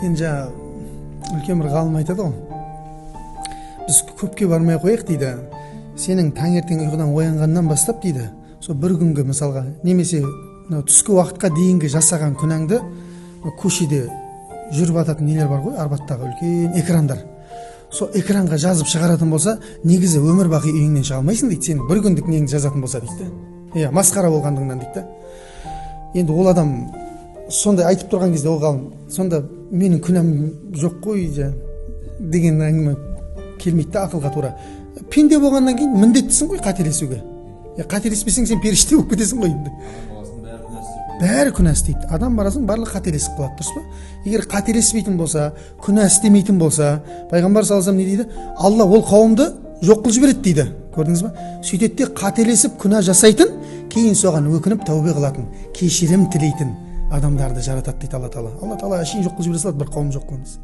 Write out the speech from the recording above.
Енді жаңа үлкен бір ғалым айтады ғой, біз көпке бармай қояйық дейді. Сенің таңертең ұйқыдан оянғаннан бастап дейді, сол бір күнгі мысалға немесе түскі уақытқа дейінгі жасаған күнәңді көшеде жүріп ататын нелер бар ғой, арбаттағы үлкен экрандар. Сол экранға жазып шығаратын болса, негізі өмір бақи үйіңнен шыға алмайсың дейді, сен бір күндік неңді жазатын болса дейді. Иә, масқара болғандығынан дейді. Енді ол адам сондай айтып тұрған кезде ол ғалым, сонда менің күнәм жоқ қой деген әңгіме келмейді да ақылға тура. Пенде болғаннан кейін міндеттісің ғой қателесуге. Қателеспесең сен періште болып кетесің ғой енді. Бәрі күнә істейді. Адам барасың, барлығы қателесіп қалады, дұрыс па? Егер қателеспейтін болса, күнә істемейтін болса, пайғамбар саллаллаху алейхи вассалам не дейді? Алла ол қауымды жоқ қылып жібереді дейді. Көрдіңіз ба? Сөйтеді де қателесіп күнә жасайтын, кейін соған өкініп тәубе қылатын, кешірім тілейтін адамдарды жаратады дейді Алла Тағала. Алла Тағала әшейін жоқ қылып жібере салады, бір қауым жоқ қылыңыз.